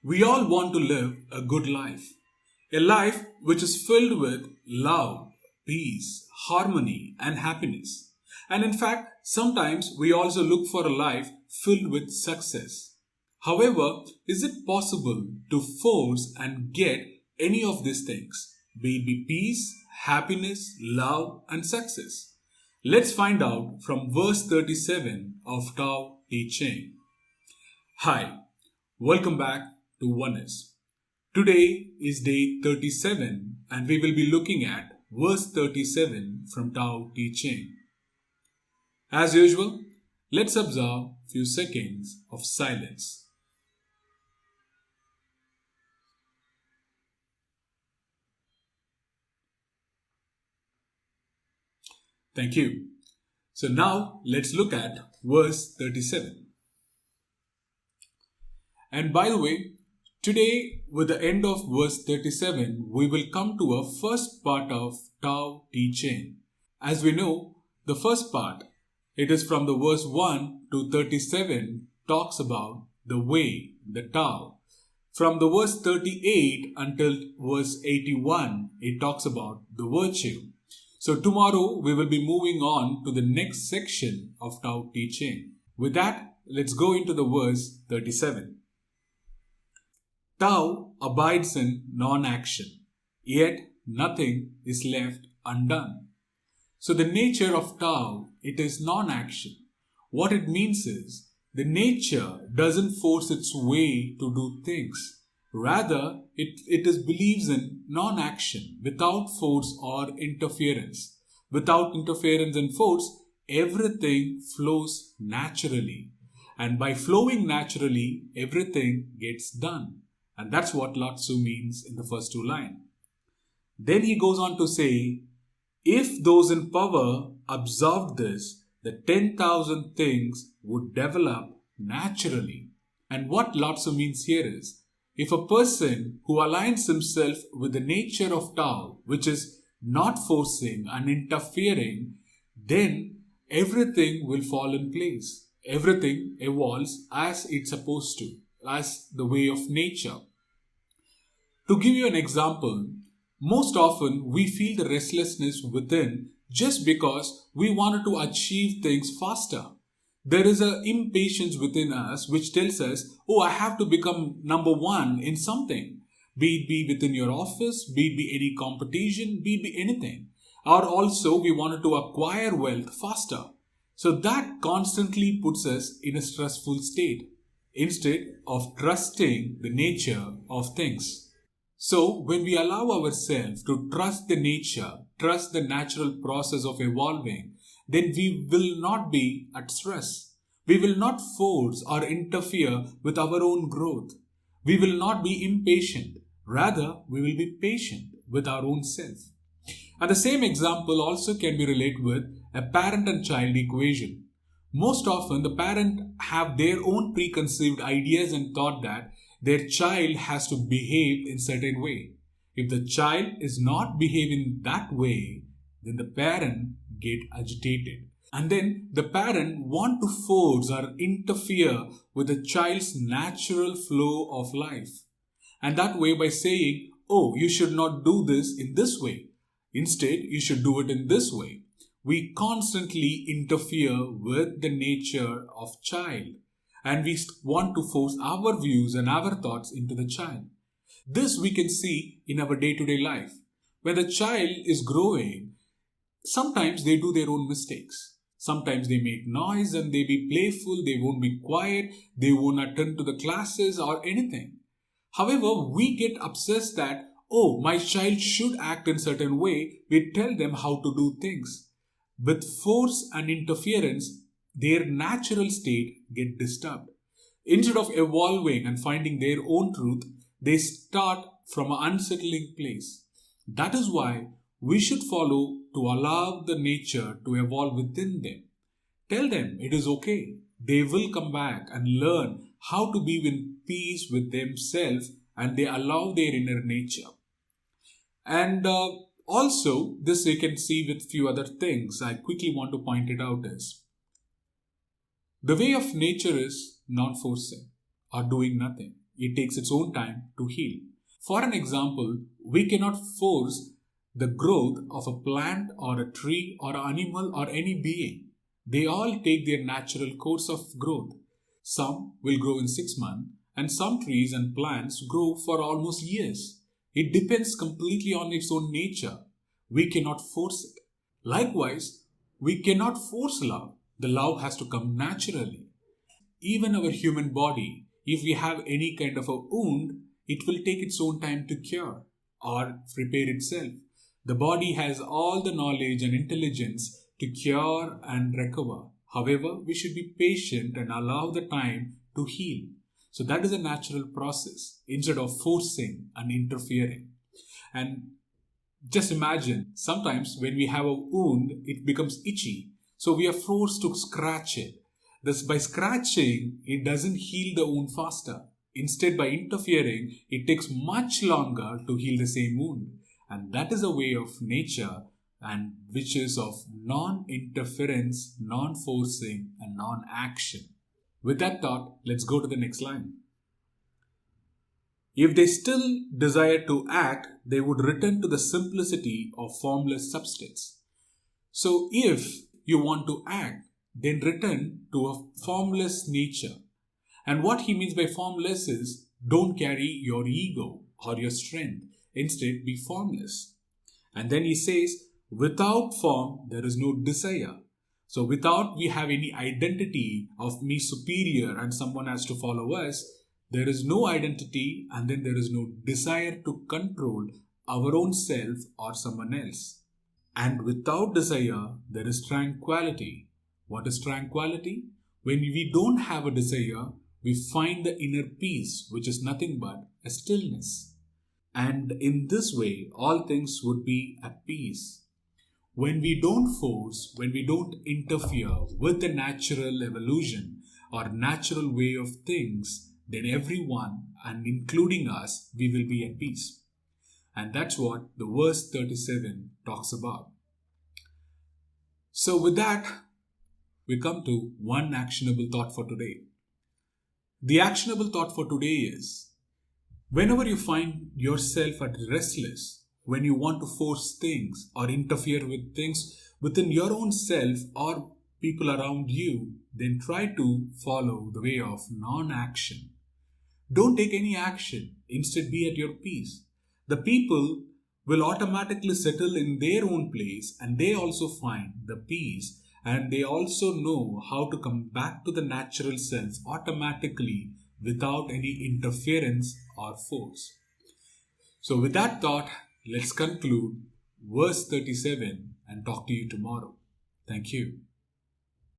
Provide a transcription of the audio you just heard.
We all want to live a good life, a life which is filled with love, peace, harmony, and happiness. And in fact, sometimes we also look for a life filled with success. However, is it possible to force and get any of these things, be it be peace, happiness, love, and success? Let's find out from verse 37 of Taoteching. Hi, welcome back to OneUs. Today is day 37 and we will be looking at verse 37 from Taoteching. As usual, let's observe a few seconds of silence. Thank you. So now let's look at verse 37. And by the way, today with the end of verse 37, we will come to a first part of Taoteching. As we know, the first part, it is from the verse 1 to 37, talks about the way, the Tao. From the verse 38 until verse 81, it talks about the virtue. So tomorrow we will be moving on to the next section of Taoteching. With that, let's go into the verse 37. Tao abides in non-action, yet nothing is left undone. So the nature of Tao, it is non-action. What it means is, the nature doesn't force its way to do things. Rather, it believes in non-action, without force or interference. Without interference and force, everything flows naturally. And by flowing naturally, everything gets done. And that's what Laotzu means in the first two lines. Then he goes on to say, if those in power observed this, the 10,000 things would develop naturally. And what Laotzu means here is, if a person who aligns himself with the nature of Tao, which is not forcing and interfering, then everything will fall in place. Everything evolves as it's supposed to, as the way of nature. To give you an example, most often we feel the restlessness within just because we wanted to achieve things faster. There is an impatience within us which tells us, oh, I have to become number one in something. Be it be within your office, be it be any competition, be it be anything. Or also we wanted to acquire wealth faster. So that constantly puts us in a stressful state instead of trusting the nature of things. So when we allow ourselves to trust the nature, trust the natural process of evolving, then we will not be at stress. We will not force or interfere with our own growth. We will not be impatient. Rather, we will be patient with our own self. And the same example also can be related with a parent and child equation. Most often, the parent have their own preconceived ideas and thought that their child has to behave in a certain way. If the child is not behaving that way, then the parent get agitated. And then the parent want to force or interfere with the child's natural flow of life. And that way by saying, oh, you should not do this in this way. Instead, you should do it in this way. We constantly interfere with the nature of child. And we want to force our views and our thoughts into the child. This we can see in our day-to-day life. When the child is growing, sometimes they do their own mistakes. Sometimes they make noise and they be playful, they won't be quiet, they won't attend to the classes or anything. However, we get obsessed that, oh, my child should act in a certain way. We tell them how to do things. With force and interference, their natural state get disturbed. Instead of evolving and finding their own truth, they start from an unsettling place. That is why we should follow to allow the nature to evolve within them. Tell them it is okay. They will come back and learn how to be in peace with themselves and they allow their inner nature. And also, this you can see with few other things. I quickly want to point it out is, the way of nature is non-forcing or doing nothing. it takes its own time to heal. For an example, we cannot force the growth of a plant or a tree or an animal or any being. They all take their natural course of growth. Some will grow in 6 months, and some trees and plants grow for almost years. It depends completely on its own nature. We cannot force it. Likewise, we cannot force love. The love has to come naturally. Even our human body, if we have any kind of a wound, it will take its own time to cure or repair itself. The body has all the knowledge and intelligence to cure and recover. However, we should be patient and allow the time to heal. So that is a natural process instead of forcing and interfering. And just imagine, sometimes when we have a wound, it becomes itchy. So we are forced to scratch it. Thus, by scratching, it doesn't heal the wound faster. Instead, by interfering, it takes much longer to heal the same wound. And that is a way of nature, and which is of non-interference, non-forcing, and non-action. With that thought, let's go to the next line. If they still desire to act, they would return to the simplicity of formless substance. So if you want to act, then return to a formless nature. And what he means by formless is, don't carry your ego or your strength. Instead, be formless. And then he says, without form, there is no desire. So without we have any identity of me superior and someone has to follow us, there is no identity, and then there is no desire to control our own self or someone else. And without desire, there is tranquility. What is tranquility? When we don't have a desire, we find the inner peace, which is nothing but a stillness. And in this way, all things would be at peace. When we don't force, when we don't interfere with the natural evolution or natural way of things, then everyone, and including us, we will be at peace. And that's what the verse 37 talks about. So with that, we come to one actionable thought for today. The actionable thought for today is, whenever you find yourself at restless, when you want to force things or interfere with things within your own self or people around you, then try to follow the way of non-action. Don't take any action. Instead, be at your peace. The people will automatically settle in their own place, and they also find the peace, and they also know how to come back to the natural self automatically without any interference or force. So with that thought, let's conclude verse 37 and talk to you tomorrow. Thank you.